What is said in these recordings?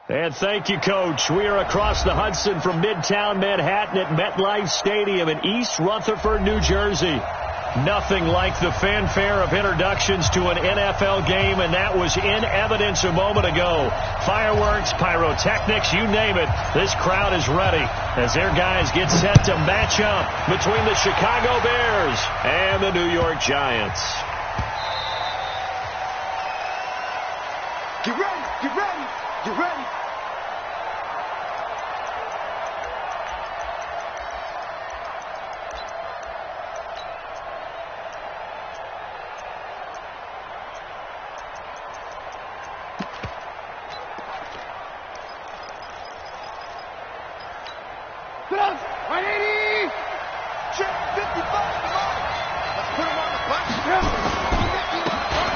And thank you, Coach. We are across the Hudson from Midtown Manhattan at MetLife Stadium in East Rutherford, New Jersey. Nothing like the fanfare of introductions to an NFL game, and that was in evidence a moment ago. Fireworks, pyrotechnics, you name it. This crowd is ready as their guys get set to match up between the Chicago Bears and the New York Giants. Get ready, get ready, get ready.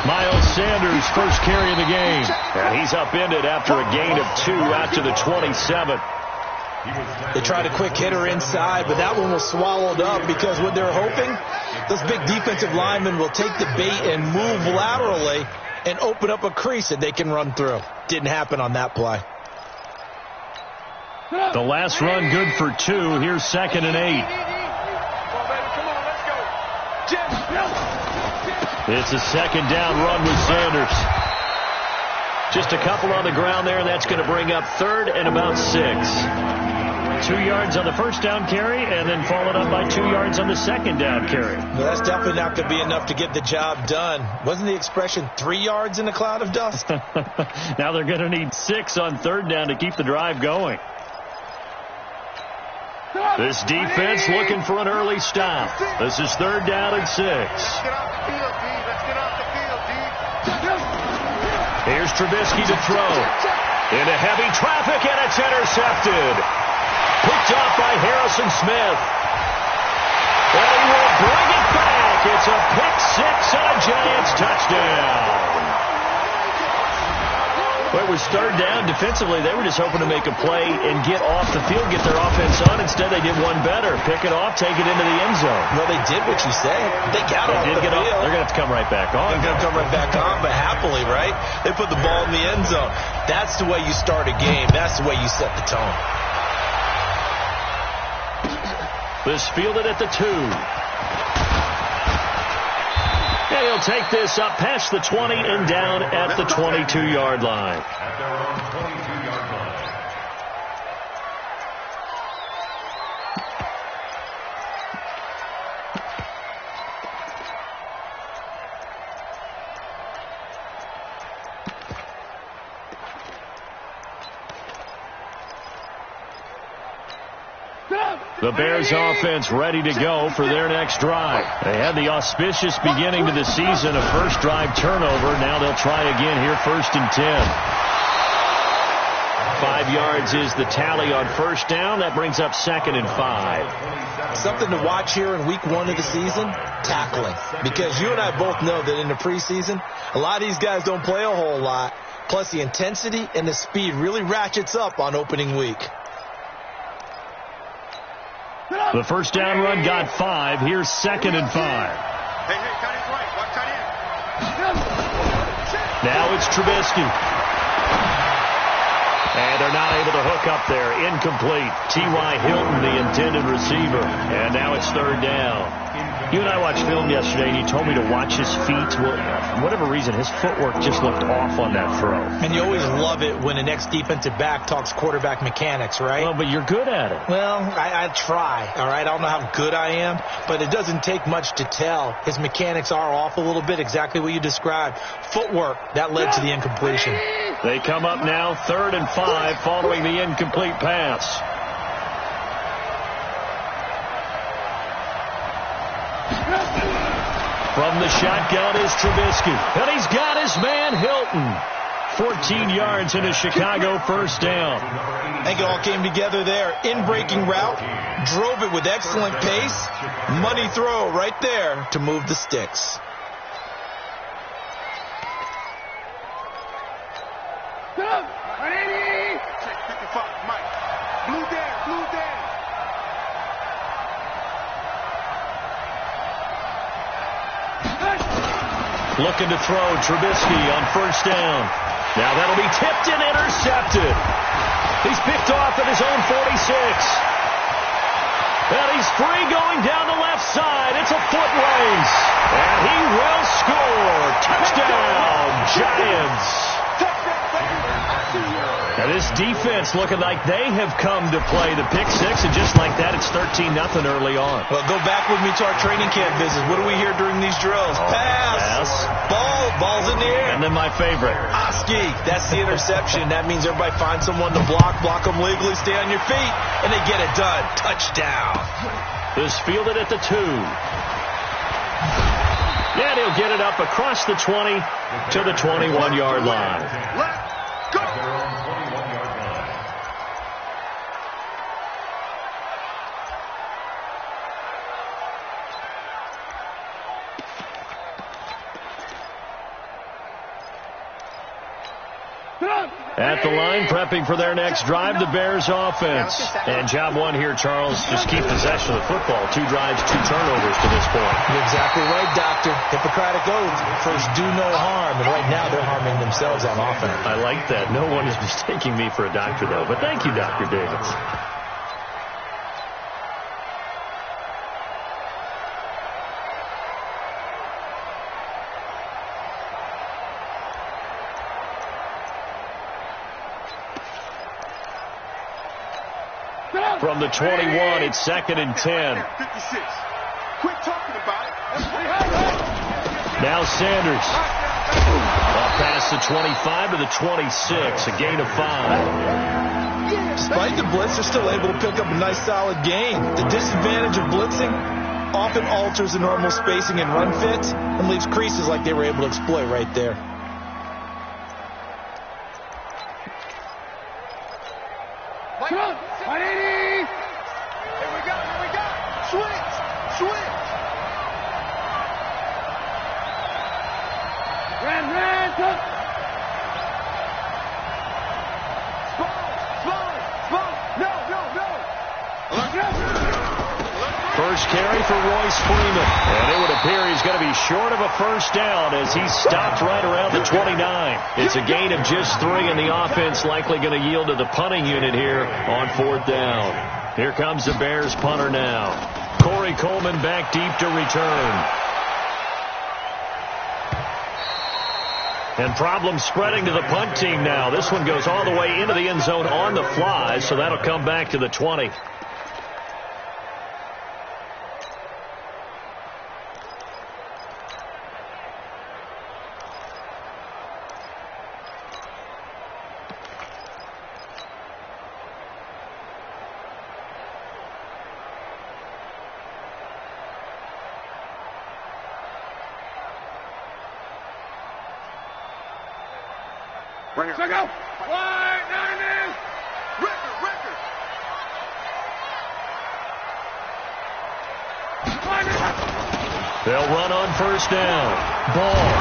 Miles Sanders first carry of the game. And he's upended after a gain of 2 out to the 27. They tried a quick hitter inside, but that one was swallowed up because what they're hoping, those big defensive linemen will take the bait and move laterally and open up a crease that they can run through. Didn't happen on that play. The last run good for 2. Here's 2nd and 8. It's a 2nd down run with Sanders. Just a couple on the ground there, and that's going to bring up 3rd and about 6. 2 yards on the first down carry, and then followed up by 2 yards on the 2nd down carry. Well, that's definitely not going to be enough to get the job done. Wasn't the expression 3 yards in a cloud of dust? Now they're going to need 6 on 3rd down to keep the drive going. This defense looking for an early stop. This is 3rd down and 6. Here's Trubisky to throw. Into heavy traffic, and it's intercepted. Picked off by Harrison Smith. And he will bring it back. It's a pick 6 and a Giants touchdown. Well, it was 3rd down. Defensively, they were just hoping to make a play and get off the field, get their offense on. Instead, they did one better. Pick it off, take it into the end zone. Well, they did what you said. They got off the field. They're going to have to come right back on. They're going to come right back on, but happily, right? They put the ball in the end zone. That's the way you start a game. That's the way you set the tone. This fielded at the 2. And he'll take this up past the 20 and down at the 22-yard line. At their own 22-yard line. The Bears offense ready to go for their next drive. They had the auspicious beginning to the season, a first drive turnover. Now they'll try again here, 1st and 10. 5 yards is the tally on first down. That brings up 2nd and 5. Something to watch here in week 1 of the season, tackling. Because you and I both know that in the preseason, a lot of these guys don't play a whole lot. Plus the intensity and the speed really ratchets up on opening week. The first down run got 5. Here's 2nd and 5. Hey, cut it right. Watch cut in. Now it's Trubisky. And they're not able to hook up there. Incomplete. T.Y. Hilton, the intended receiver. And now it's 3rd down. You and I watched film yesterday, and you told me to watch his feet. Well, for whatever reason, his footwork just looked off on that throw. And you always love it when the next defensive back talks quarterback mechanics, right? Well, but you're good at it. Well, I try, all right? I don't know how good I am, but it doesn't take much to tell. His mechanics are off a little bit, exactly what you described. Footwork, that led to the incompletion. They come up now, 3rd and 5, following the incomplete pass. From the shotgun is Trubisky. And he's got his man Hilton. 14 yards in a Chicago first down. I think it all came together there. In-breaking route. Drove it with excellent pace. Money throw right there to move the sticks. Looking to throw, Trubisky on first down. Now that'll be tipped and intercepted. He's picked off at his own 46. And he's free going down the left side. It's a foot race. And he will score. Touchdown, Giants. Now this defense looking like they have come to play the pick six, and just like that, it's 13-0 early on. Well, go back with me to our training camp visits. What do we hear during these drills? Pass. Ball's in the air. And then my favorite. Oski. That's the interception. That means everybody finds someone to block them legally, stay on your feet, and they get it done. Touchdown. This fielded at the 2. And he'll get it up across the 20 to the 21-yard line. Let's go. At the line, prepping for their next drive, the Bears offense. And job one here, Charles, just keep possession of the football. 2 drives, 2 turnovers to this point. You're exactly right, Doctor. Hippocratic oath. First, do no harm. And right now, they're harming themselves on offense. I like that. No one is mistaking me for a doctor, though. But thank you, Dr. Davis. From the 21, it's 2nd and 10. 56. Quit talking about it. Now Sanders. Off past the 25 to the 26, a gain of 5. Despite the blitz, they're still able to pick up a nice solid gain. The disadvantage of blitzing often alters the normal spacing and run fits and leaves creases like they were able to exploit right there. First carry for Royce Freeman. And it would appear he's going to be short of a first down as he stopped right around the 29. It's a gain of just 3, and the offense likely going to yield to the punting unit here on 4th down. Here comes the Bears punter now. Corey Coleman back deep to return. And problems spreading to the punt team now. This one goes all the way into the end zone on the fly, so that'll come back to the 20. Check out. Wide, They'll run on first down. Ball.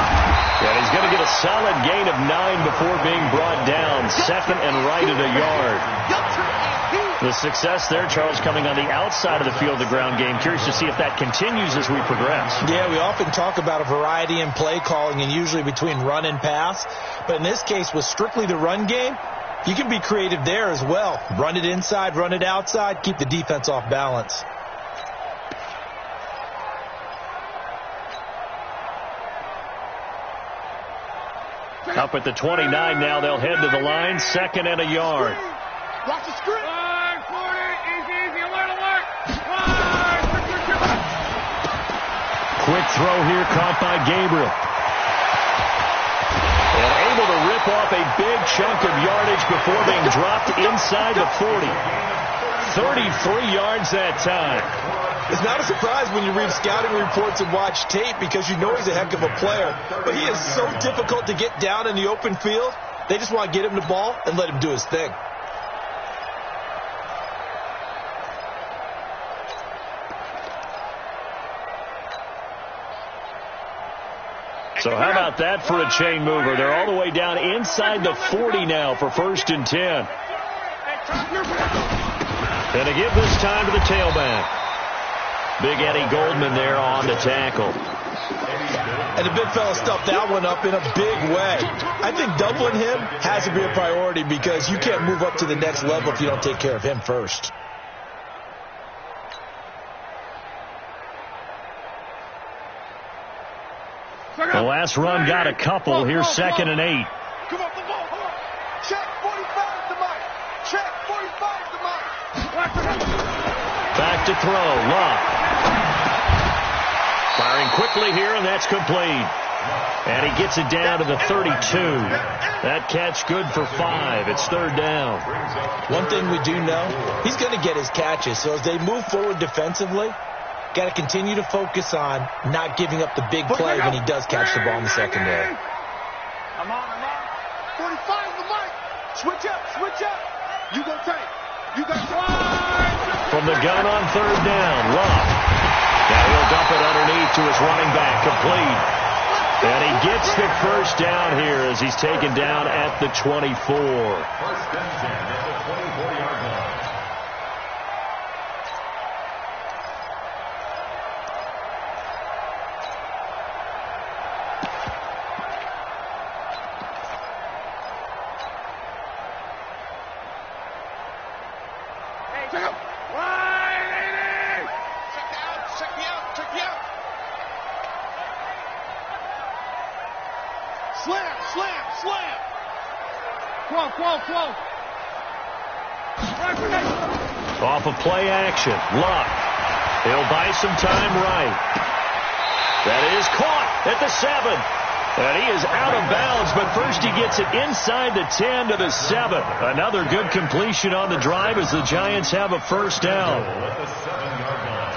And he's going to get a solid gain of 9 before being brought down. 2nd and right at a yard. The success there, Charles, coming on the outside of the field of the ground game. Curious to see if that continues as we progress. Yeah, we often talk about a variety in play calling and usually between run and pass. But in this case, with strictly the run game, you can be creative there as well. Run it inside, run it outside, keep the defense off balance. Up at the 29 now, they'll head to the line. 2nd and a yard. Watch the screen. Easy, alert. Quick throw here caught by Gabriel. And able to rip off a big chunk of yardage before being dropped inside the 40. 33 yards that time. It's not a surprise when you read scouting reports and watch tape because you know he's a heck of a player. But he is so difficult to get down in the open field. They just want to get him the ball and let him do his thing. So how about that for a chain mover? They're all the way down inside the 40 now for 1st and 10. And to give this time to the tailback. Big Eddie Goldman there on the tackle. And the big fella stuffed that one up in a big way. I think doubling him has to be a priority because you can't move up to the next level if you don't take care of him first. The last run got a couple. Here's 2nd and 8. Come on, the ball. Hold on. Check 45 the mic. Check 45 the mic. Back to throw. Luck. Firing quickly here, and that's complete. And he gets it down to the 32. That catch good for 5. It's 3rd down. One thing we do know, he's going to get his catches. So as they move forward defensively, got to continue to focus on not giving up the big play when he does catch the ball in the secondary. I'm on. 45 the mic. Switch up. You go tank. You got From the gun on 3rd down, Luck. Now he'll dump it underneath to his running back, complete. And he gets the 1st down here as he's taken down at the 24. 1st and 10 at the 24-yard line. Slam. Quo. Off of play action, Luck. He'll buy some time right. That is caught at the 7. And he is out of bounds, but first he gets it inside the 10 to the 7. Another good completion on the drive as the Giants have a 1st down. At the 7-yard line.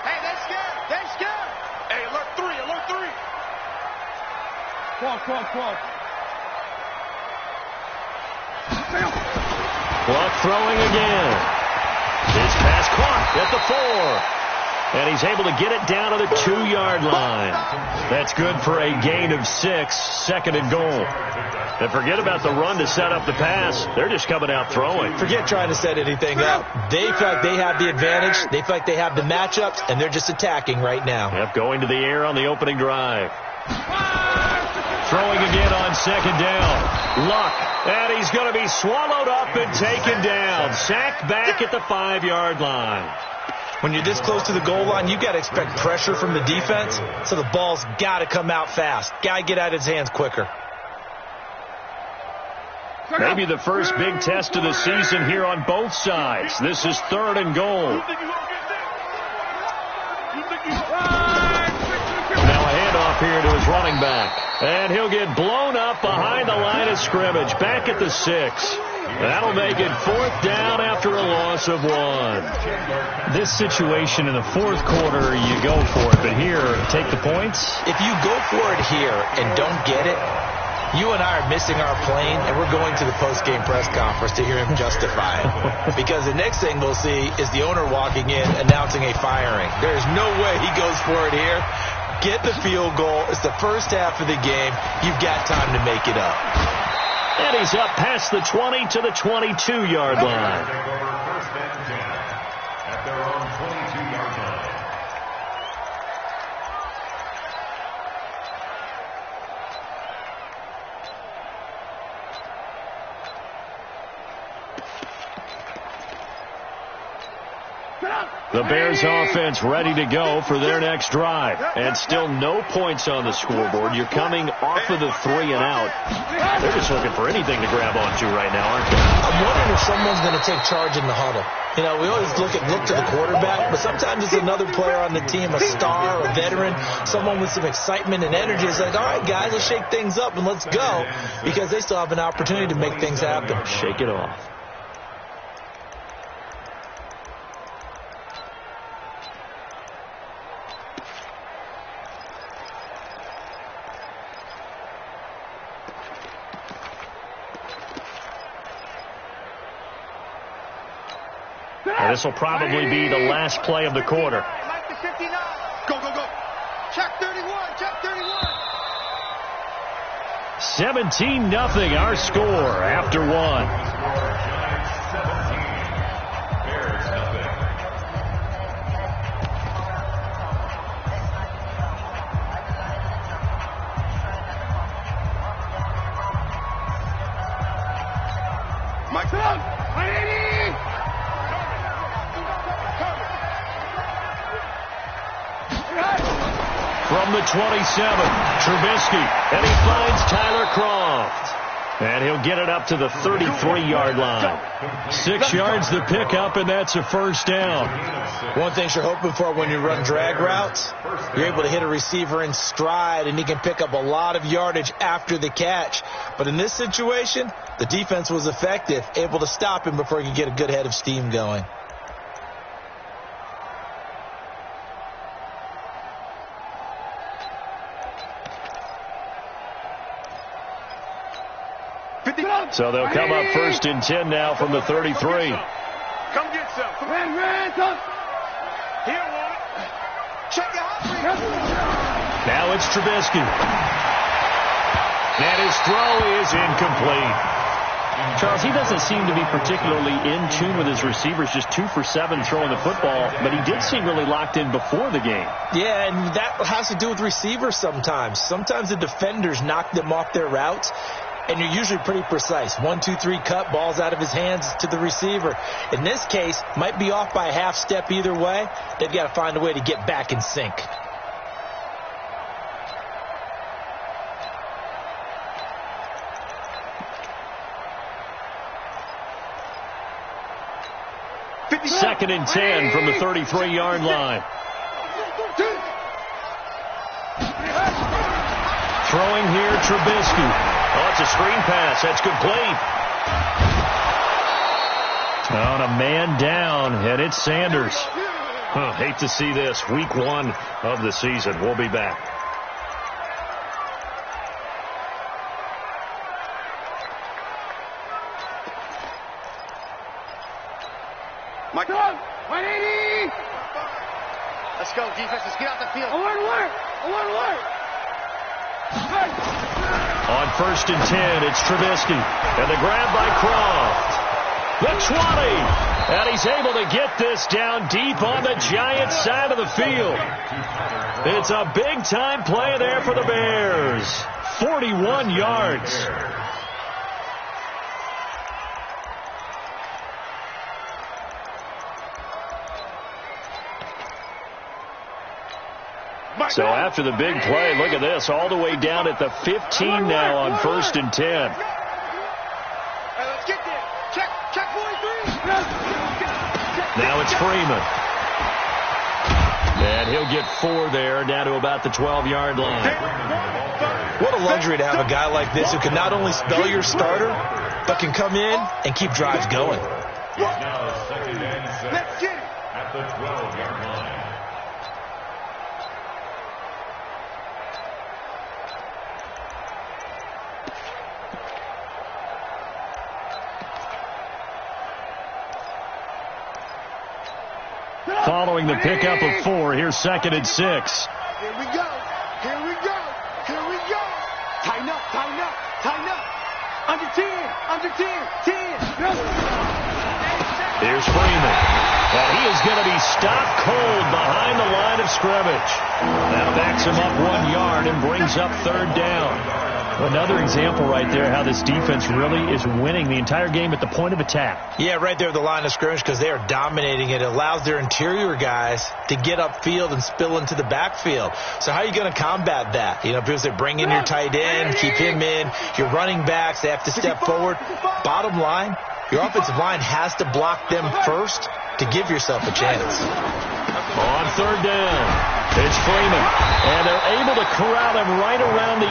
Hey, they scared. Hey, alert 3. Quo. Luck throwing again. His pass caught at the 4. And he's able to get it down to the 2-yard line. That's good for a gain of 6, 2nd and goal. And forget about the run to set up the pass. They're just coming out throwing. Forget trying to set anything up. They feel like they have the advantage. They feel like they have the matchups, and they're just attacking right now. Yep, going to the air on the opening drive. Throwing again on 2nd down. Luck. And he's going to be swallowed up and taken down. Sacked back at the 5-yard line. When you're this close to the goal line, you've got to expect pressure from the defense, so the ball's got to come out fast. Got to get out of his hands quicker. Maybe the first big test of the season here on both sides. This is 3rd and goal. Now a handoff here to his running back. And he'll get blown up behind the line of scrimmage. Back at the 6. That'll make it 4th down after a loss of 1. This situation in the 4th quarter, you go for it. But here, take the points. If you go for it here and don't get it, you and I are missing our plane, and we're going to the post-game press conference to hear him justify it. Because the next thing we'll see is the owner walking in announcing a firing. There's no way he goes for it here. Get the field goal. It's the first half of the game. You've got time to make it up. And he's up past the 20 to the 22-yard line. Take over 1st and 10 at their own 22-yard line. The Bears offense ready to go for their next drive. And still no points on the scoreboard. You're coming off of the 3 and out. They're just looking for anything to grab onto right now, aren't they? I'm wondering if someone's going to take charge in the huddle. You know, we always look to the quarterback, but sometimes it's another player on the team, a star, a veteran, someone with some excitement and energy. It's like, all right, guys, let's shake things up and let's go, because they still have an opportunity to make things happen. Shake it off. And this will probably be the last play of the quarter. Go, go, go. Check 31, check 31. 17-0 our score after one. Mike's up. 180. From the 27, Trubisky, and he finds Tyler Kroft. And he'll get it up to the 33-yard line. 6 yards to pick up, and that's a first down. One thing you're hoping for when you run drag routes, you're able to hit a receiver in stride, and he can pick up a lot of yardage after the catch. But in this situation, the defense was effective, able to stop him before he could get a good head of steam going. So they'll come up 1st and 10 now from the 33. Come get some. Come on, come. Here, one. Check it out. Now it's Trubisky. And his throw is incomplete. Charles, he doesn't seem to be particularly in tune with his receivers, just 2 for 7 throwing the football, but he did seem really locked in before the game. Yeah, and that has to do with receivers sometimes. Sometimes the defenders knock them off their routes, and you're usually pretty precise. 1, 2, 3 cut, balls out of his hands to the receiver. In this case, might be off by a half step either way. They've got to find a way to get back in sync. Second and 10 from the 33-yard line. Throwing here, Trubisky. Oh, it's a screen pass. That's complete. On a man down, and it's Sanders. Hate to see this. Week 1 of the season. We'll be back. Mike, 180. Let's go, defense. Let's get out the field. I want to work. On 1st and 10, it's Trubisky. And the grab by Kroft. The 20. And he's able to get this down deep on the Giants side of the field. It's a big-time play there for the Bears. 41 yards. So after the big play, look at this, all the way down at the 15 now on 1st and 10. Hey, let's get there. Check 43. Now it's Freeman. And he'll get 4 there, down to about the 12-yard line. What a luxury to have a guy like this who can not only spell your starter, but can come in and keep drives going. Now 2nd and 6 Let's get it. at the 12-yard line. Following the pickup of 4, here's 2nd and 6. Here we go. Tighten up. Under 10. 10. Here's Freeman. And he is going to be stopped cold behind the line of scrimmage. That backs him up 1 yard and brings up 3rd down. Another example right there how this defense really is winning the entire game at the point of attack. Yeah, right there at the line of scrimmage because they are dominating it. It allows their interior guys to get upfield and spill into the backfield. So how are you going to combat that? You know, because they bring in your tight end, keep him in. Your running backs, they have to step forward. Bottom line, your offensive line has to block them first to give yourself a chance. On 3rd down, it's Freeman. And they're able to corral him right around the 8,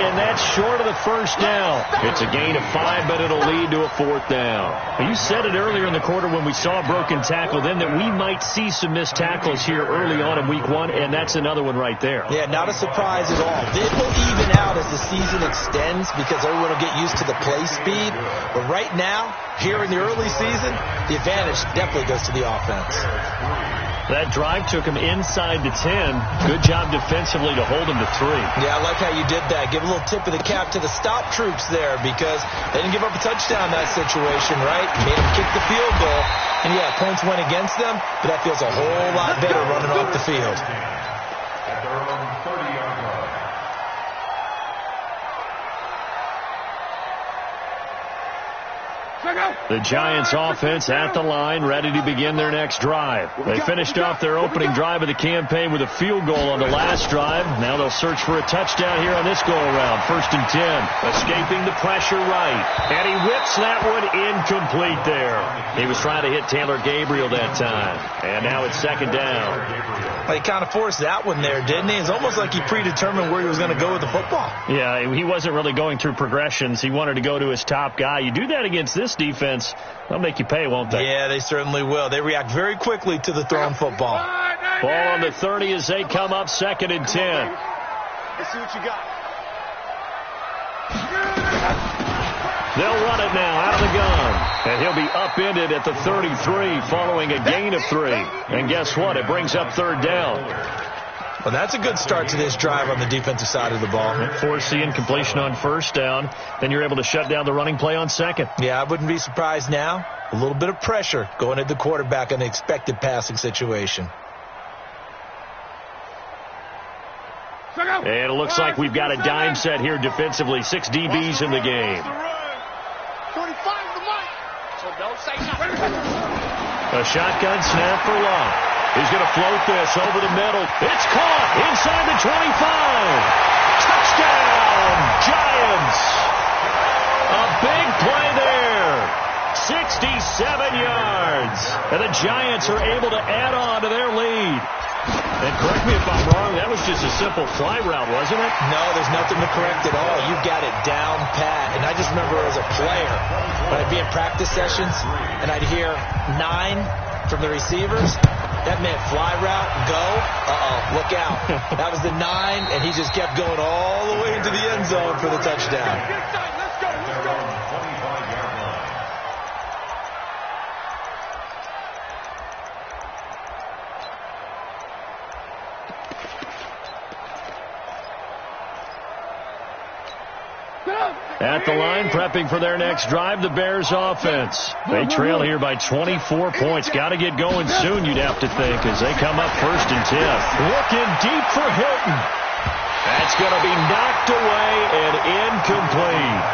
and that's short of the first down. It's a gain of 5, but it'll lead to a 4th down. You said it earlier in the quarter when we saw a broken tackle then that we might see some missed tackles here early on in week 1, and that's another one right there. Yeah, not a surprise at all. It will even out as the season extends because everyone will get used to the play speed. But right now, here in the early season, the advantage definitely goes to the offense. That drive took him inside the 10. Good job defensively to hold him to 3. Yeah, I like how you did that. Give a little tip of the cap to the stop troops there because they didn't give up a touchdown in that situation, right? Made them kick the field goal. And, yeah, points went against them, but that feels a whole lot better running off the field. At their own 30-yard line. The Giants offense at the line, ready to begin their next drive. They finished off their opening drive of the campaign with a field goal on the last drive. Now they'll search for a touchdown here on this go-around. 1st and 10. Escaping the pressure right. And he whips that one incomplete there. He was trying to hit Taylor Gabriel that time. And now it's 2nd down. Well, he kind of forced that one there, didn't he? It's almost like he predetermined where he was going to go with the football. Yeah, he wasn't really going through progressions. He wanted to go to his top guy. You do that against this defense, they'll make you pay, won't they? Yeah, they certainly will. They react very quickly to the thrown football. Ball on the 30 as they come up 2nd and 10. Let's see what you got. They'll run it now out of the gun. And he'll be upended at the 33 following a gain of 3. And guess what? It brings up 3rd down. Well, that's a good start to this drive on the defensive side of the ball. Force the incompletion on 1st down. Then you're able to shut down the running play on 2nd. Yeah, I wouldn't be surprised now. A little bit of pressure going at the quarterback in the expected passing situation. And it looks like we've got a dime set here defensively. 6 DBs in the game. 25 the mic. So don't say nothing. A shotgun snap for Love. He's going to float this over the middle. It's caught inside the 25. Touchdown, Giants. A big play there. 67 yards. And the Giants are able to add on to their lead. And correct me if I'm wrong, that was just a simple fly route, wasn't it? No, there's nothing to correct at all. You got it down pat. And I just remember as a player, when I'd be in practice sessions and I'd hear 9 from the receivers, that meant fly route, go, look out. That was the 9, and he just kept going all the way into the end zone for the touchdown. Let's go. At the line, prepping for their next drive, the Bears offense. They trail here by 24 points. Got to get going soon, you'd have to think, as they come up 1st and 10. Looking deep for Hilton. That's going to be knocked away and incomplete.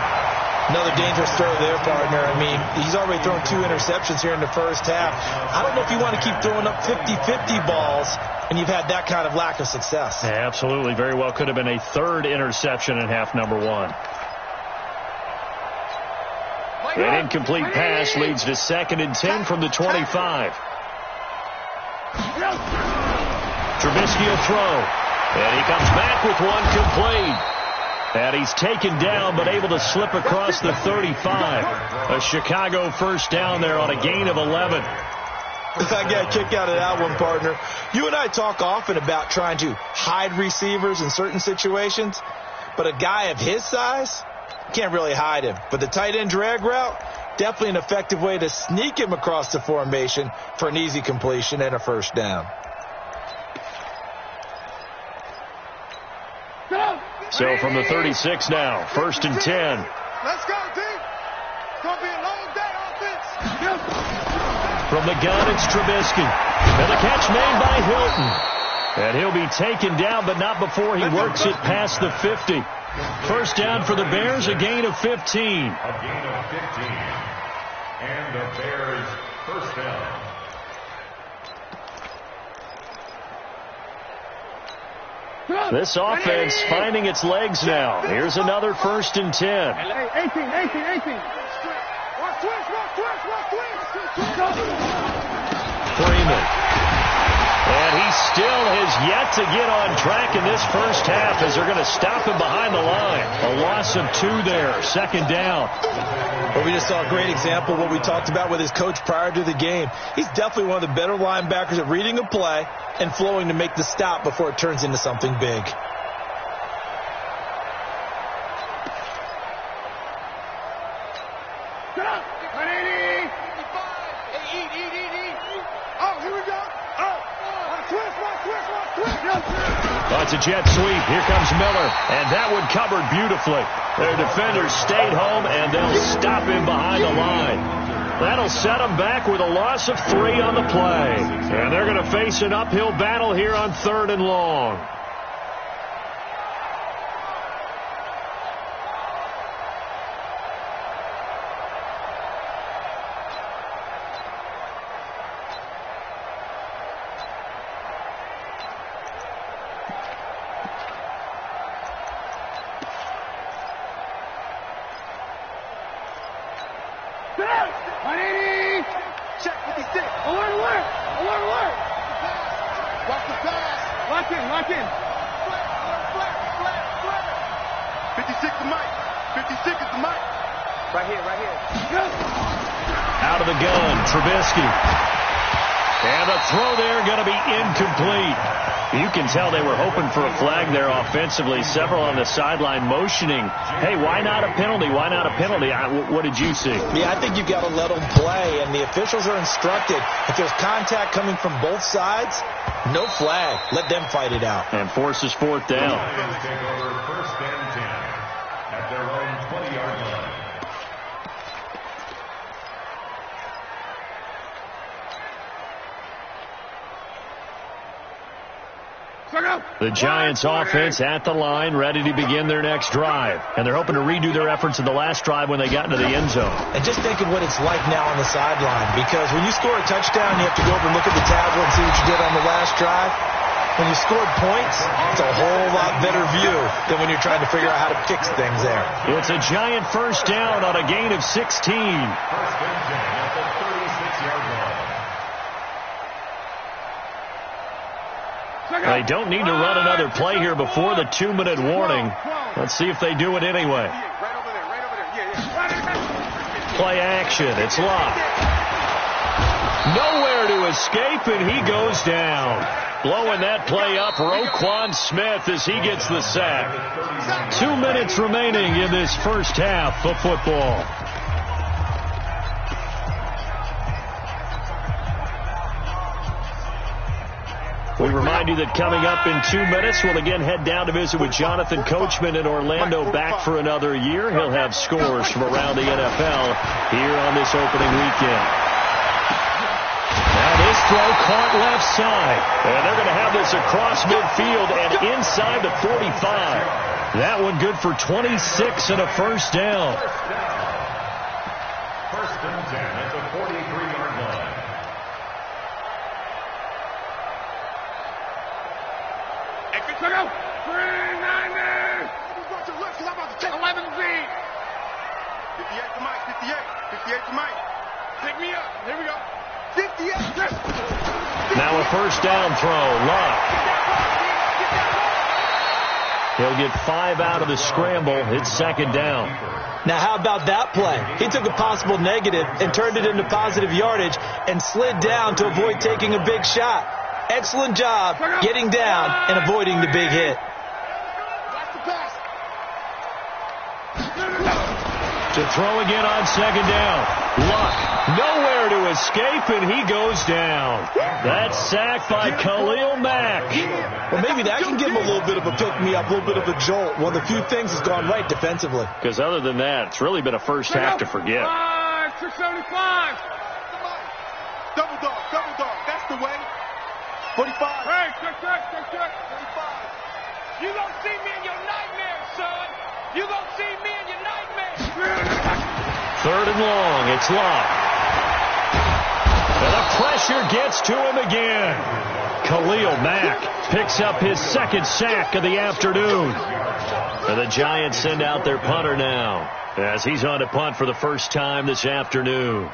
Another dangerous throw there, partner. I mean, he's already thrown 2 interceptions here in the first half. I don't know if you want to keep throwing up 50-50 balls and you've had that kind of lack of success. Yeah, absolutely. Very well could have been a 3rd interception in half number 1. An incomplete pass leads to 2nd and 10 from the 25. Trubisky will throw. And he comes back with one complete. And he's taken down but able to slip across the 35. A Chicago 1st down there on a gain of 11. I got a kick out of that one, partner. You and I talk often about trying to hide receivers in certain situations. But a guy of his size, can't really hide him. But the tight end drag route, definitely an effective way to sneak him across the formation for an easy completion and a 1st down. So from the 36 now, 1st and 10. Let's go, D. It's going to be a long day offense. From the gun, it's Trubisky. And the catch made by Hilton. And he'll be taken down, but not before he works it past the 50. 1st down for the Bears, a gain of 15. A gain of 15. And the Bears 1st down. This offense finding its legs now. Here's another 1st and 10. 18. Watch twist. Freeman. And he still has yet to get on track in this first half as they're going to stop him behind the line. A loss of 2 there, second down. Well, we just saw a great example of what we talked about with his coach prior to the game. He's definitely one of the better linebackers at reading a play and flowing to make the stop before it turns into something big. It's a jet sweep. Here comes Miller, and that one covered beautifully. Their defenders stayed home, and they'll stop him behind the line. That'll set them back with a loss of 3 on the play. And they're going to face an uphill battle here on 3rd and long. Out of the gun, Trubisky. And the throw there going to be incomplete. You can tell they were hoping for a flag there offensively. Several on the sideline motioning, hey, why not a penalty? Why not a penalty? What did you see? Yeah, I think you've got to let them play, and the officials are instructed. If there's contact coming from both sides, no flag. Let them fight it out. And forces 4th down. Take over 1st and 10 at their own 20-yard line. The Giants offense at the line, ready to begin their next drive. And they're hoping to redo their efforts in the last drive when they got into the end zone. And just think of what it's like now on the sideline, because when you score a touchdown, you have to go over and look at the tablet and see what you did on the last drive. When you scored points, it's a whole lot better view than when you're trying to figure out how to fix things there. It's a Giant first down on a gain of 16. 1st and 10 at the 36-yard line. They don't need to run another play here before the 2-minute warning. Let's see if they do it anyway. Play action. It's Locke. Nowhere to escape, and he goes down. Blowing that play up, Roquan Smith as he gets the sack. 2 minutes remaining in this first half of football. We remind you that coming up in 2 minutes, we'll again head down to visit with Jonathan Coachman in Orlando, back for another year. He'll have scores from around the NFL here on this opening weekend. Now this throw caught left side. And they're going to have this across midfield and inside the 45. That one good for 26 and a first down. 1st and 10 at the 43-yard line. Check out! 390! Go to the left, because I'm about to take 11 Z. 58 to Mike, 58. 58 to Mike. Pick me up. Here we go. 58. Yes. Now a first down throw. Locke. He'll get 5 out of the scramble. It's 2nd down. Now, how about that play? He took a possible negative and turned it into positive yardage and slid down to avoid taking a big shot. Excellent job getting down and avoiding the big hit. To throw again on 2nd down. Luck, nowhere to escape, and he goes down. That sack by Khalil Mack. Well, maybe that can give him a little bit of a pick-me-up, a little bit of a jolt. One of the few things has gone right defensively. Because other than that, it's really been a first half to forget. 675. Double dog. That's the way. 45. Hey, check. 45. You don't see me in your nightmares, son. You don't see me in your nightmares. 3rd and long. It's Locke. And the pressure gets to him again. Khalil Mack picks up his 2nd sack of the afternoon. And the Giants send out their punter now as he's on to punt for the first time this afternoon.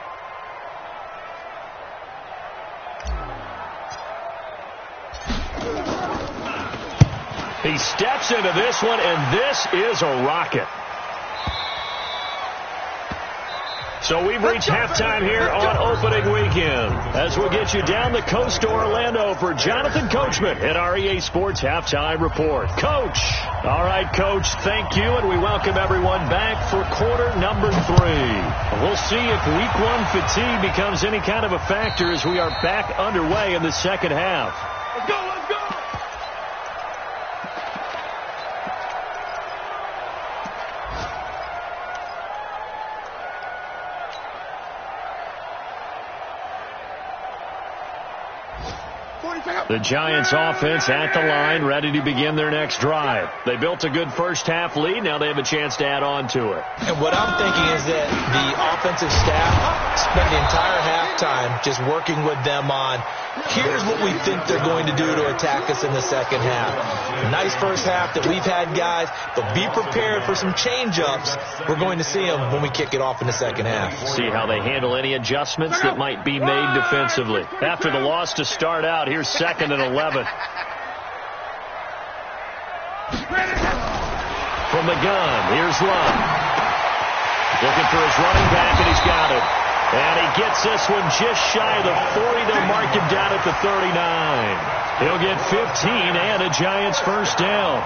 steps into this one, and this is a rocket. So we've reached halftime here on opening weekend as we'll get you down the coast to Orlando for Jonathan Coachman at our EA Sports Halftime Report. Coach. All right, Coach, thank you, and we welcome everyone back for quarter number 3. We'll see if week 1 fatigue becomes any kind of a factor as we are back underway in the second half. Let's go, let's go! The Giants offense at the line, ready to begin their next drive. They built a good first half lead. Now they have a chance to add on to it. And what I'm thinking is that the offensive staff spent the entire halftime just working with them on, here's what we think they're going to do to attack us in the second half. Nice first half that we've had, guys, but be prepared for some change-ups. We're going to see them when we kick it off in the second half. See how they handle any adjustments that might be made defensively. After the loss to start out, here's 2nd and 11. From the gun, here's Love. Looking for his running back, and he's got it. And he gets this one just shy of the 40. They'll mark him down at the 39. He'll get 15 and a Giants first down.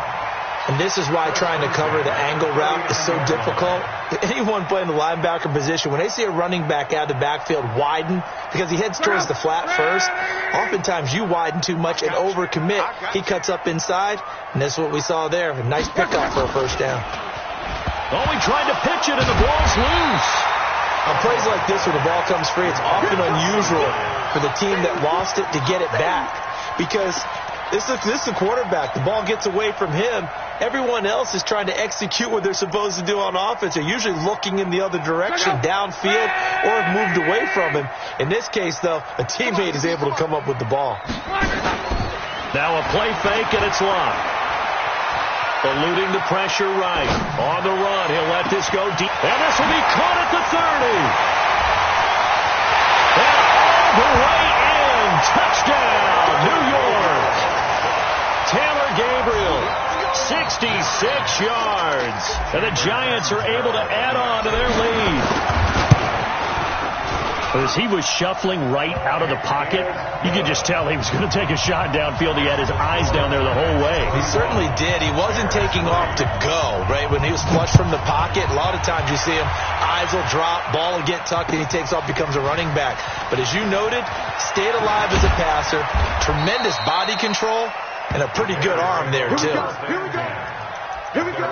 And this is why trying to cover the angle route is so difficult. Anyone playing the linebacker position, when they see a running back out of the backfield widen, because he heads towards the flat first, oftentimes you widen too much and overcommit. He cuts up inside, and that's what we saw there. A nice pickup for a first down. Oh, he tried to pitch it, and the ball's loose. On plays like this where the ball comes free, it's often unusual for the team that lost it to get it back, because this is the quarterback. The ball gets away from him. Everyone else is trying to execute what they're supposed to do on offense. They're usually looking in the other direction, downfield, or have moved away from him. In this case, though, a teammate is able to come up with the ball. Now a play fake, and it's locked. Eluding the pressure right. On the run, he'll let this go deep. And this will be caught at the 30. And all the way in. Touchdown, New York. Taylor Gabriel, 66 yards. And the Giants are able to add on to their lead. As he was shuffling right out of the pocket, you could just tell he was going to take a shot downfield. He had his eyes down there the whole way. He certainly did. He wasn't taking off to go, right? When he was flush from the pocket, a lot of times you see him, eyes will drop, ball will get tucked, and he takes off, becomes a running back. But as you noted, stayed alive as a passer, tremendous body control, and a pretty good arm there, too. Here we go. Here we go.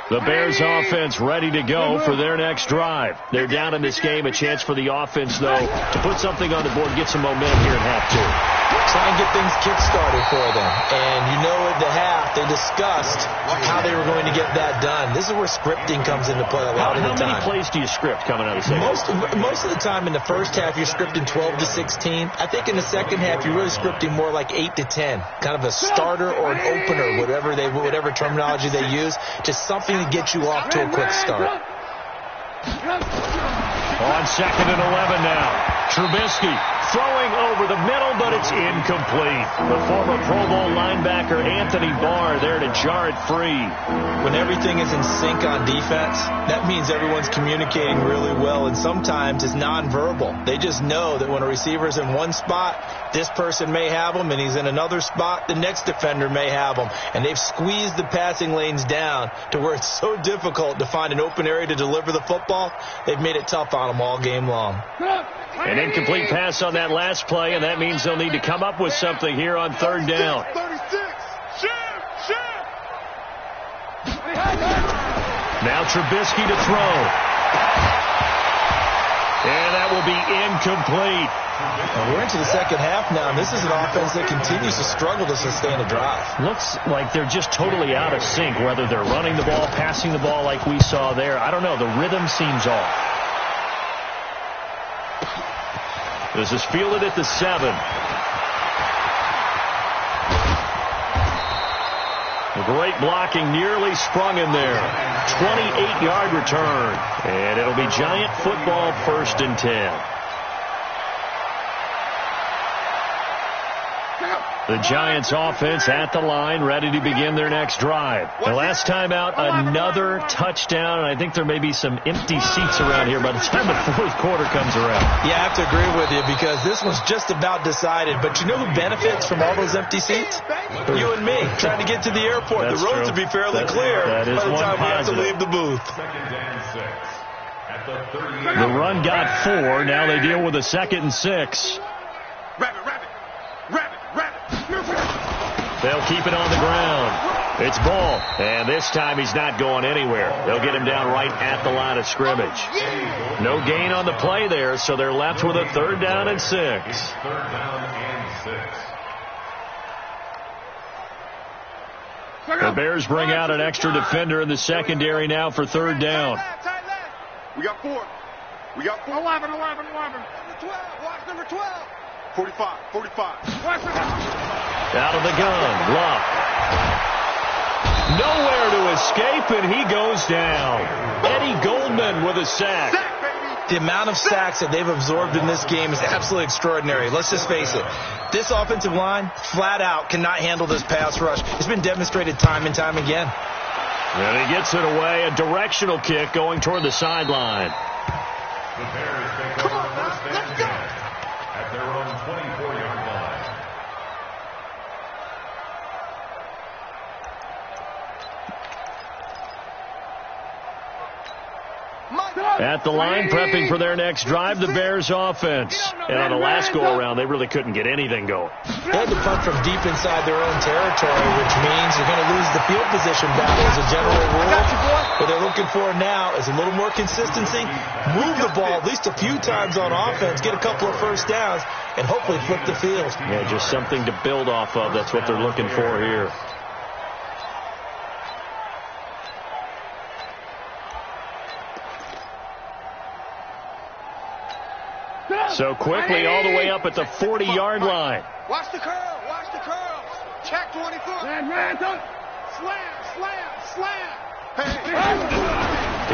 The Bears offense ready to go for their next drive. They're down in this game. A chance for the offense, though, to put something on the board, get some momentum here in half 2. Try and get things kick-started for them. And you know at the half, they discussed how they were going to get that done. This is where scripting comes into play a lot of the time. How many plays do you script coming out of the second half? Most of the time in the first half, you're scripting 12 to 16. I think in the second half, you're really scripting more like 8 to 10. Kind of a starter or an opener, whatever terminology they use. Just something to get you off to a quick start. On 2nd and 11 now. Trubisky throwing over the middle, but it's incomplete. The former Pro Bowl linebacker Anthony Barr there to jar it free. When everything is in sync on defense, that means everyone's communicating really well, and sometimes it's nonverbal. They just know that when a receiver's in one spot, this person may have him, and he's in another spot, the next defender may have him. And they've squeezed the passing lanes down to where it's so difficult to find an open area to deliver the football. They've made it tough on them all game long. An incomplete pass on that last play, and that means they'll need to come up with something here on 3rd down. 36. Shift. Now Trubisky to throw. And that will be incomplete. Well, we're into the second half now, and this is an offense that continues to struggle to sustain a drive. Looks like they're just totally out of sync, whether they're running the ball, passing the ball like we saw there. I don't know. The rhythm seems off. This is fielded at the 7. Great blocking, nearly sprung in there. 28-yard return. And it'll be Giant football, 1st and 10. The Giants offense at the line, ready to begin their next drive. The last time out, another touchdown, and I think there may be some empty seats around here by the time the fourth quarter comes around. Yeah, I have to agree with you because this one's just about decided. But you know who benefits from all those empty seats? You and me, trying to get to the airport. That's the roads true. will be fairly clear by the time we have to leave the booth. Second and 6 at the 38. The run got 4. Now they deal with a 2nd and 6. They'll keep it on the ground. It's Ball, and this time he's not going anywhere. They'll get him down right at the line of scrimmage. No gain on the play there, so they're left with a 3rd down and 6. 3rd down and 6. The Bears bring out an extra defender in the secondary now for 3rd down. We got 4. 11. Number 12. Watch number 12. 45. Out of the gun, Luck. Nowhere to escape, and he goes down. Eddie Goldman with a sack. The amount of sacks that they've absorbed in this game is absolutely extraordinary. Let's just face it. This offensive line, flat out, cannot handle this pass rush. It's been demonstrated time and time again. And he gets it away. A directional kick going toward the sideline. The Bears take over first and 10 at their own 24-yard line. At the line, prepping for their next drive, the Bears offense. And on the last go-around, they really couldn't get anything going. They had to punt from deep inside their own territory, which means you're going to lose the field position battle as a general rule. What they're looking for now is a little more consistency, move the ball at least a few times on offense, get a couple of first downs, and hopefully flip the field. Yeah, just something to build off of. That's what they're looking for here. So quickly all the way up at the 40-yard line. Watch the curl. Check 24. Slam.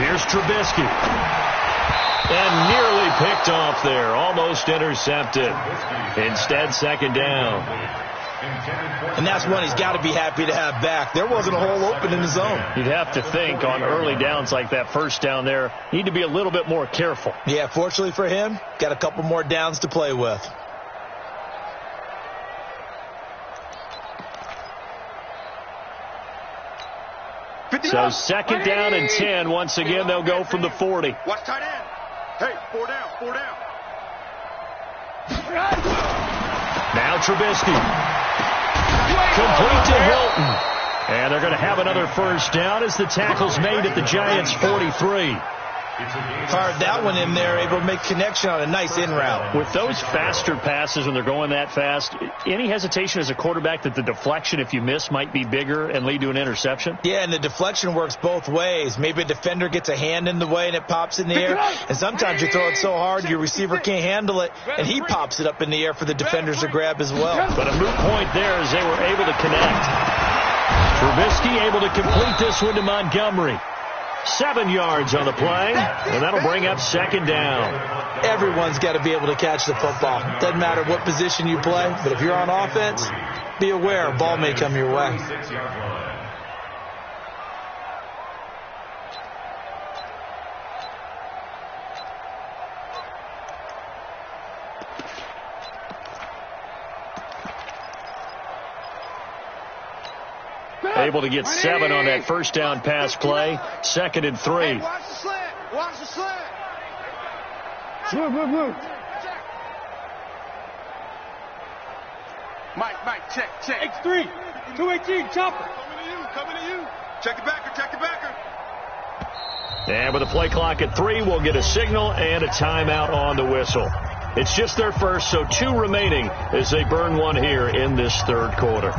Here's Trubisky. And nearly picked off there. Almost intercepted. Instead, 2nd down. And that's one he's got to be happy to have back. There wasn't a hole open in the zone. You'd have to think on early downs like that first down there, need to be a little bit more careful. Yeah, fortunately for him, got a couple more downs to play with. So 2nd down and 10. Once again, they'll go from the 40. Watch tight end. Hey, 4 down. Now Trubisky. Complete to Hilton. And they're going to have another first down as the tackle's made at the Giants' 43. Fired that one in there, able to make connection on a nice in route. With those faster passes when they're going that fast, any hesitation as a quarterback that the deflection, if you miss, might be bigger and lead to an interception? Yeah, and the deflection works both ways. Maybe a defender gets a hand in the way and it pops in the air. And sometimes you throw it so hard your receiver can't handle it, and he pops it up in the air for the defenders to grab as well. But a moot point there as they were able to connect. Trubisky able to complete this one to Montgomery. 7 yards on the play, and that'll bring up 2nd down. Everyone's got to be able to catch the football. Doesn't matter what position you play, but if you're on offense, be aware a ball may come your way. Able to get 7 on that first down pass play. 2nd and 3. Hey, watch the slant. Move. Mike, check. X3, 218, chopper. Coming to you. Check the backer. And with a play clock at 3, we'll get a signal and a timeout on the whistle. It's just their first, so 2 remaining as they burn one here in this 3rd quarter.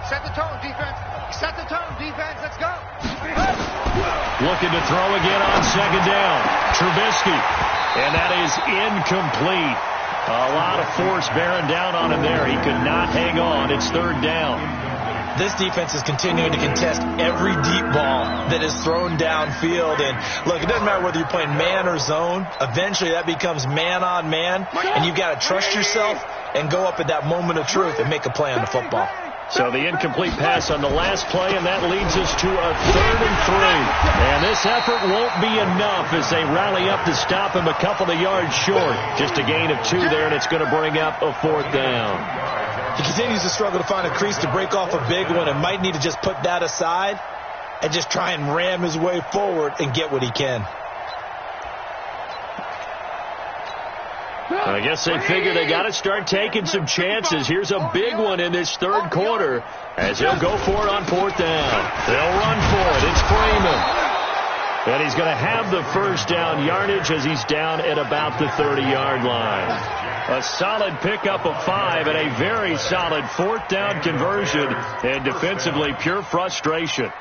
Set the tone, defense. Let's go. Looking to throw again on 2nd down. Trubisky. And that is incomplete. A lot of force bearing down on him there. He could not hang on. It's 3rd down. This defense is continuing to contest every deep ball that is thrown downfield. And look, it doesn't matter whether you're playing man or zone. Eventually that becomes man on man, and you've got to trust yourself and go up at that moment of truth and make a play on the football. So the incomplete pass on the last play, and that leads us to a 3rd and 3. And this effort won't be enough as they rally up to stop him a couple of yards short. Just a gain of 2 there, and it's going to bring up a 4th down. He continues to struggle to find a crease to break off a big one and might need to just put that aside and just try and ram his way forward and get what he can. I guess they figure they got to start taking some chances. Here's a big one in this 3rd quarter as he'll go for it on 4th down. They'll run for it. It's Freeman. And he's going to have the 1st down yardage as he's down at about the 30-yard line. A solid pickup of 5 and a very solid 4th down conversion, and defensively pure frustration.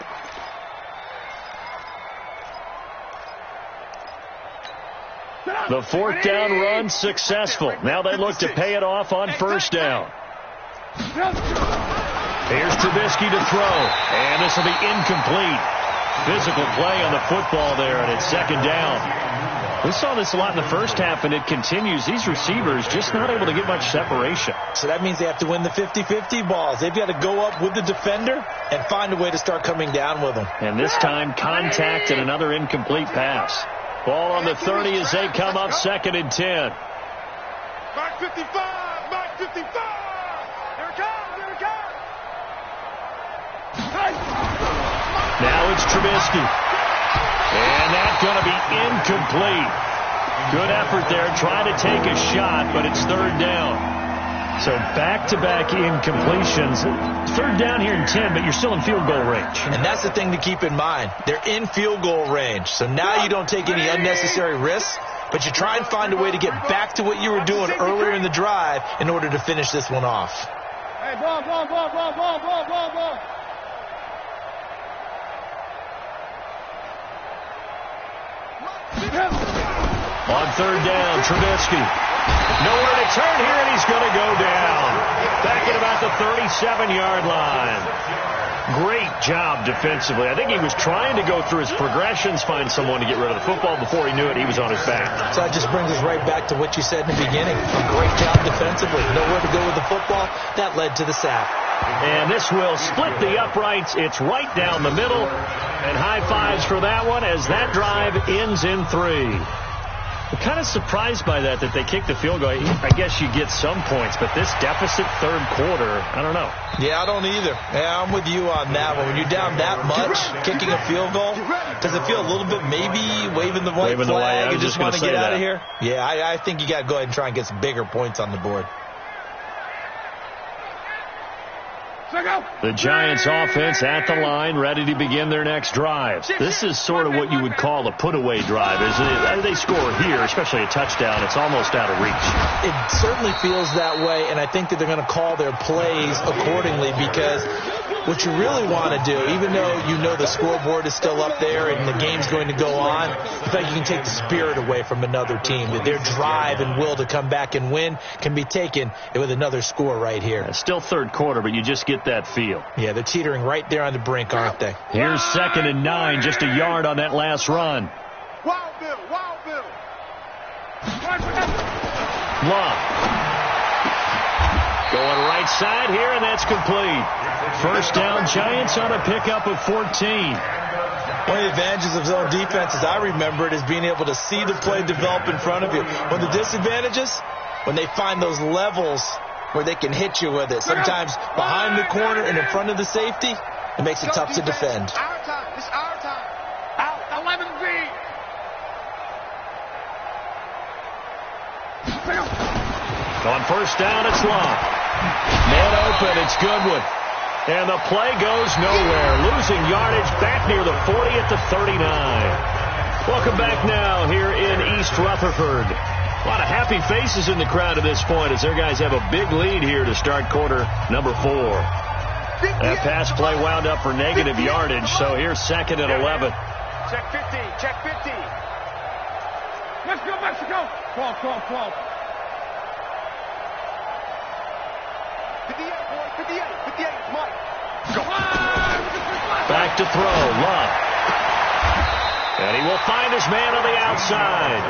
The 4th down run successful. Now they look to pay it off on 1st down. Here's Trubisky to throw, and this will be incomplete. Physical play on the football there, and it's 2nd down. We saw this a lot in the first half, and it continues. These receivers just not able to get much separation. So that means they have to win the 50-50 balls. They've got to go up with the defender and find a way to start coming down with them. And this time, contact and another incomplete pass. Ball on the 30 as they come up 2nd and 10. Mark 55! Mark 55! Here it comes! Here it comes! Now it's Trubisky. And that's going to be incomplete. Good effort there, trying to take a shot, but it's 3rd down. So back-to-back incompletions. 3rd down here in 10, but you're still in field goal range. And that's the thing to keep in mind. They're in field goal range. So now you don't take any unnecessary risks, but you try and find a way to get back to what you were doing earlier in the drive in order to finish this one off. Hey, ball. On 3rd down, Trubisky. Nowhere to turn here, and he's going to go down. Back at about the 37-yard line. Great job defensively. I think he was trying to go through his progressions, find someone to get rid of the football. Before he knew it, he was on his back. So that just brings us right back to what you said in the beginning. A great job defensively. Nowhere to go with the football. That led to the sack. And this will split the uprights. It's right down the middle. And high fives for that one as that drive ends in 3. I'm kind of surprised by that they kicked the field goal. I guess you get some points, but this deficit 3rd quarter, I don't know. Yeah, I don't either. Yeah, I'm with you on that one. When you're down that much, kicking a field goal, does it feel a little bit maybe waving the white flag and just want to get out of here? Yeah, I think you got to go ahead and try and get some bigger points on the board. The Giants offense at the line, ready to begin their next drive. This is sort of what you would call a put-away drive, isn't it? They score here, especially a touchdown. It's almost out of reach. It certainly feels that way, and I think that they're going to call their plays accordingly because what you really want to do, even though you know the scoreboard is still up there and the game's going to go on, in fact, you can take the spirit away from another team. That their drive and will to come back and win can be taken with another score right here. It's still 3rd quarter, but you just get that feel. Yeah, they're teetering right there on the brink, aren't they? Here's 2nd and 9, just a yard on that last run. Wild Bill. Love. Going right side here, and that's complete. 1st down, Giants on a pickup of 14. One of the advantages of zone defense, as I remember it, is being able to see the play develop in front of you. One of the disadvantages, when they find those levels where they can hit you with it. Sometimes behind the corner and in front of the safety, it makes it tough to defend. It's our time. It's our time. Out. 11 V. On 1st down, it's Love. Man open, it's Goodwin. And the play goes nowhere. Losing yardage back near the 40 at the 39. Welcome back now here in East Rutherford. A lot of happy faces in the crowd at this point as their guys have a big lead here to start quarter number 4. That pass play wound up for negative yardage, so here's 2nd and 11. Check 50. Check 50. Let's go, Mexico. 12. 58, boy. 58. 58. Mike. Back to throw. Love. And he will find his man on the outside.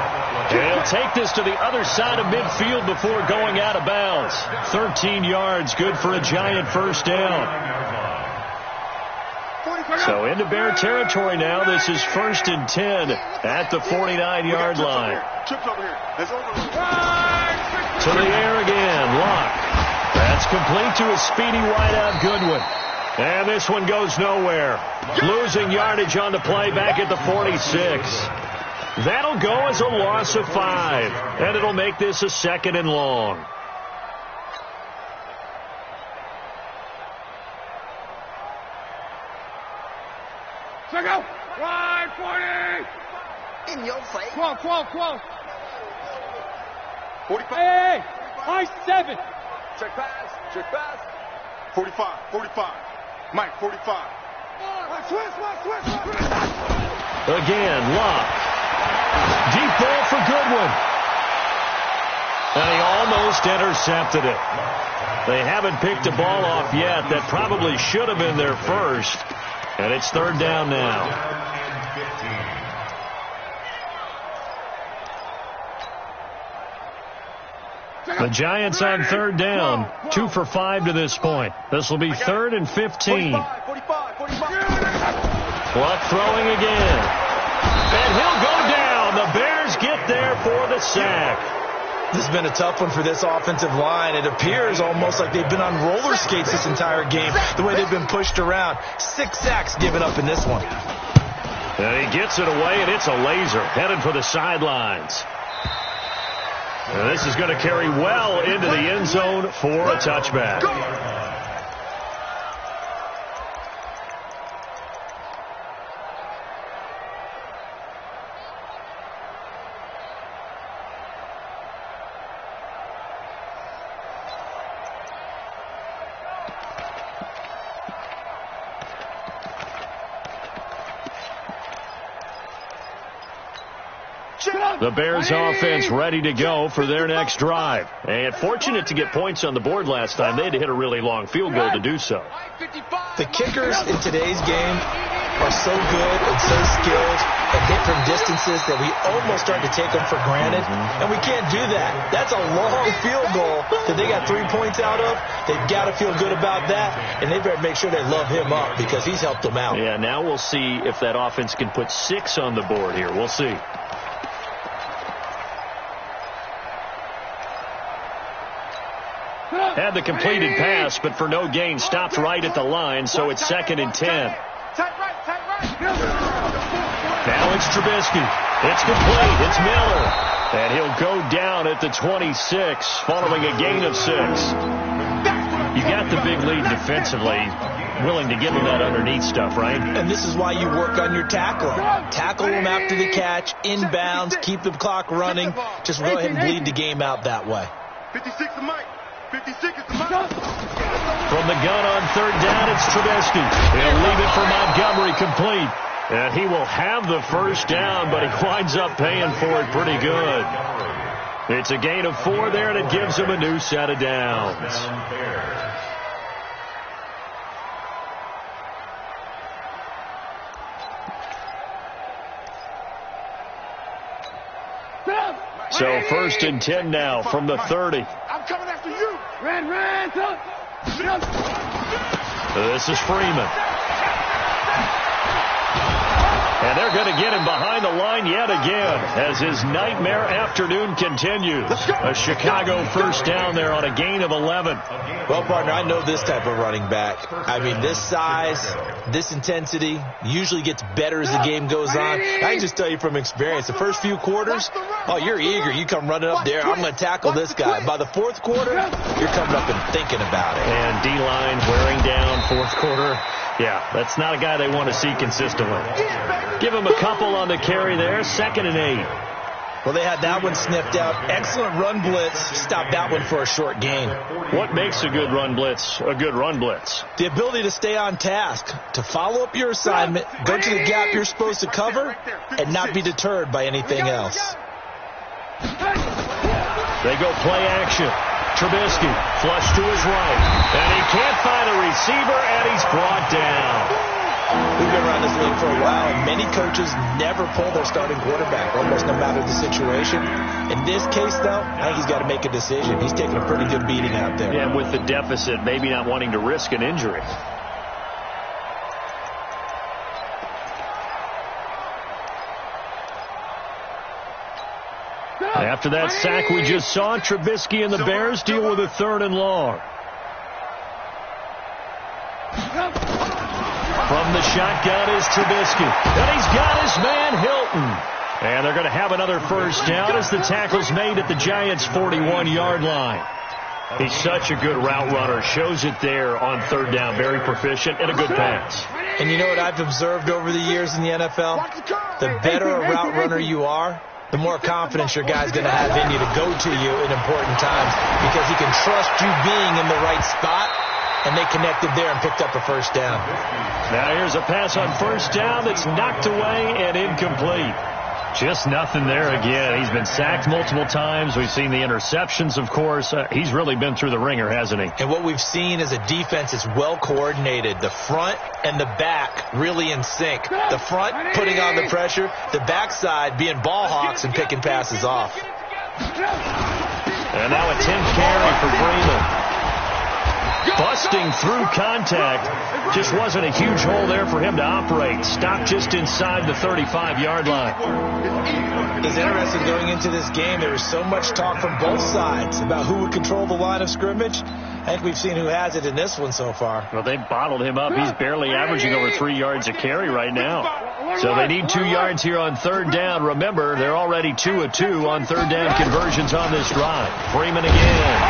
And he'll take this to the other side of midfield before going out of bounds. 13 yards, good for a Giant first down. So into Bear territory now. This is 1st and 10 at the 49-yard line. To the air again. Locke. That's complete to a speedy wideout Goodwin. And this one goes nowhere. Losing yardage on the play back at the 46. That'll go as a loss of 5. And it'll make this a 2nd and long. Check out. Wide 40. In your face. 12. 45. Hey. High 7. Check pass. 45. Mike, 45. Switch. Again, Locke. Deep ball for Goodwin. And he almost intercepted it. They haven't picked a ball off yet. That probably should have been their first. And it's 3rd down now. The Giants on 3rd down. 2 for 5 to this point. This will be 3rd and 15. 45. Luck throwing again. And he'll go down. The Bears get there for the sack. This has been a tough one for this offensive line. It appears almost like they've been on roller skates this entire game, the way they've been pushed around. 6 sacks given up in this one. And he gets it away, and it's a laser headed for the sidelines. And this is going to carry well into the end zone for a touchback. The Bears offense ready to go for their next drive. And fortunate to get points on the board last time. They had to hit a really long field goal to do so. The kickers in today's game are so good and so skilled and hit from distances that we almost start to take them for granted. And we can't do that. That's a long field goal that they got 3 points out of. They've got to feel good about that. And they better make sure they love him up because he's helped them out. Yeah, now we'll see if that offense can put 6 on the board here. We'll see. Had the completed pass, but for no gain, stopped right at the line, so it's 2nd and 10. Now it's Trubisky. It's complete. It's Miller. And he'll go down at the 26, following a gain of 6. You got the big lead defensively. Willing to give him that underneath stuff, right? And this is why you work on your tackling. Tackle him after the catch, inbounds, keep the clock running. Just go ahead and bleed the game out that way. 56 to Mike. 56 is the Mike. From the gun on 3rd down, it's Trubisky. He'll leave it for Montgomery complete. And he will have the first down, but he winds up paying for it pretty good. It's a gain of 4 there, and it gives him a new set of downs. So 1st and 10 now from the 30. I'm coming after you. Ran. This is Freeman. And they're going to get him behind the line yet again as his nightmare afternoon continues. A Chicago first down there on a gain of 11. Well, partner, I know this type of running back. I mean, this size, this intensity usually gets better as the game goes on. I can just tell you from experience, the first few quarters, oh, you're eager. You come running up there. I'm going to tackle this guy. By the 4th quarter, you're coming up and thinking about it. And D-line wearing down 4th quarter. Yeah, that's not a guy they want to see consistently. Give him a couple on the carry there. 2nd and 8. Well, they had that one sniffed out. Excellent run blitz. Stopped that one for a short gain. What makes a good run blitz a good run blitz? The ability to stay on task, to follow up your assignment, go to the gap you're supposed to cover, and not be deterred by anything else. They go play action. Trubisky, flush to his right. And he can't find a receiver, and he's brought down. We've been around this league for a while, and many coaches never pull their starting quarterback, almost no matter the situation. In this case, though, I think he's got to make a decision. He's taking a pretty good beating out there. Yeah, with the deficit, maybe not wanting to risk an injury. After that sack we just saw, Trubisky and the Bears deal with a 3rd and long. From the shotgun is Trubisky. And he's got his man Hilton. And they're going to have another first down as the tackle's made at the Giants' 41-yard line. He's such a good route runner. Shows it there on 3rd down. Very proficient and a good pass. And you know what I've observed over the years in the NFL? The better a route runner you are, the more confidence your guy's going to have in you to go to you in important times, because he can trust you being in the right spot, and they connected there and picked up a first down. Now here's a pass on 1st down that's knocked away and incomplete. Just nothing there again. He's been sacked multiple times. We've seen the interceptions, of course. He's really been through the ringer, hasn't he? And what we've seen is a defense that's well coordinated. The front and the back really in sync. The front putting on the pressure, the backside being ball hawks and picking passes off. And now a 10th carry for Freeman. Busting through contact. Just wasn't a huge hole there for him to operate. Stopped just inside the 35-yard line. It's interesting going into this game. There was so much talk from both sides about who would control the line of scrimmage. I think we've seen who has it in this one so far. Well, they bottled him up. He's barely averaging over 3 yards a carry right now. So they need 2 yards here on 3rd down. Remember, they're already 2 of 2 on 3rd down conversions on this drive. Freeman again.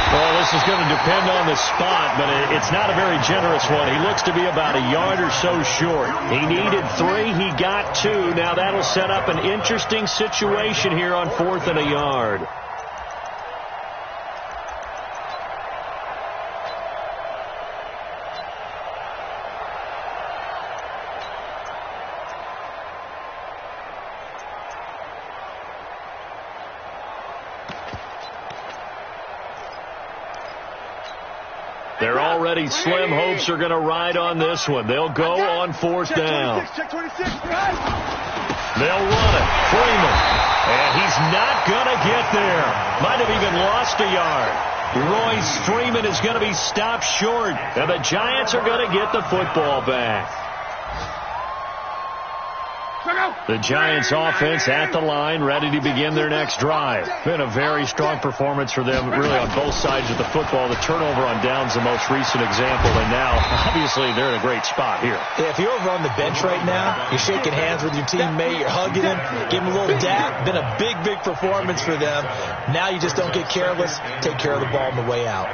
Well, this is going to depend on the spot, but it's not a very generous one. He looks to be about a yard or so short. He needed 3. He got 2. Now that'll set up an interesting situation here on 4th and a yard. They're already slim hopes are going to ride on this one. They'll go on 4th down. They'll run it. Freeman. And he's not going to get there. Might have even lost a yard. Royce Freeman is going to be stopped short. And the Giants are going to get the football back. The Giants offense at the line, ready to begin their next drive. Been a very strong performance for them, really on both sides of the football. The turnover on downs the most recent example, and now, obviously, they're in a great spot here. Yeah, if you're over on the bench right now, you're shaking hands with your teammate, you're hugging him, give him a little dap. Been a big, big performance for them. Now you just don't get careless. Take care of the ball on the way out.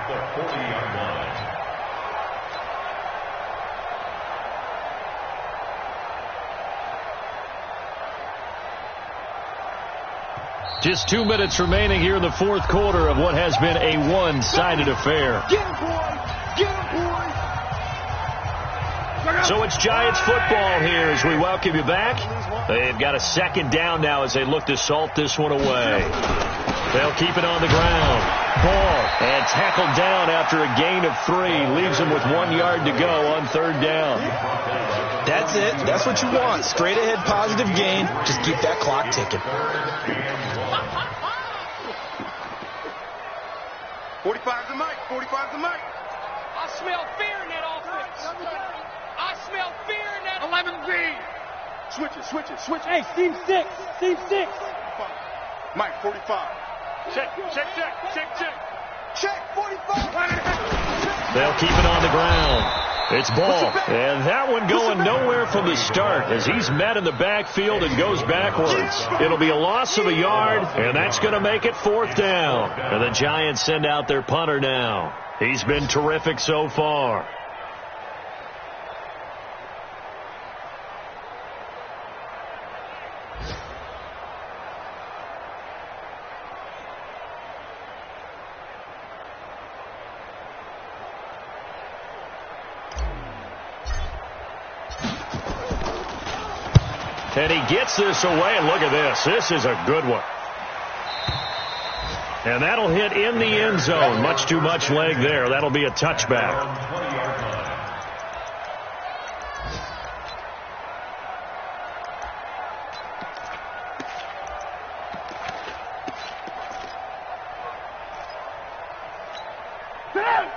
Just 2 minutes remaining here in the 4th quarter of what has been a one-sided affair. So it's Giants football here as we welcome you back. They've got a 2nd down now as they look to salt this one away. They'll keep it on the ground. Ball and tackled down after a gain of 3. Leaves them with 1 yard to go on 3rd down. That's it. That's what you want. Straight ahead positive gain. Just keep that clock ticking. 45 the mic. 45 the mic. I smell fear in that offense. I smell fear in that 11B. Switch it. Hey, team 6. Team 6. Mike, 45. Check. Check, 45. They'll keep it on the ground. It's Ball, and that one going nowhere from the start as he's met in the backfield and goes backwards. It'll be a loss of a yard, and that's going to make it 4th down. And the Giants send out their punter now. He's been terrific so far. And he gets this away, and look at this. This is a good one. And that'll hit in the end zone. Much too much leg there. That'll be a touchback.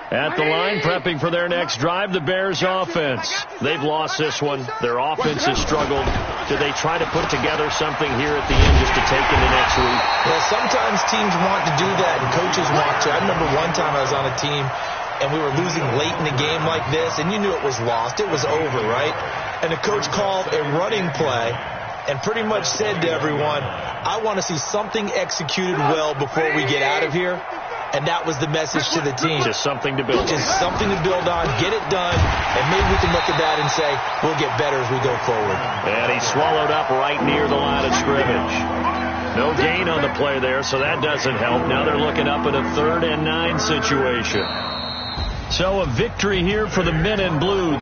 At the line, prepping for their next drive, the Bears offense. They've lost this one. Their offense has struggled. Do they try to put together something here at the end just to take into next week? Well, sometimes teams want to do that, and coaches want to. I remember one time I was on a team, and we were losing late in the game like this, and you knew it was lost. It was over, right? And the coach called a running play and pretty much said to everyone, I want to see something executed well before we get out of here. And that was the message to the team. Just something to build on. Just something to build on, get it done, and maybe we can look at that and say, we'll get better as we go forward. And he swallowed up right near the line of scrimmage. No gain on the play there, so that doesn't help. Now they're looking up at a 3rd and 9 situation. So a victory here for the Men in Blue.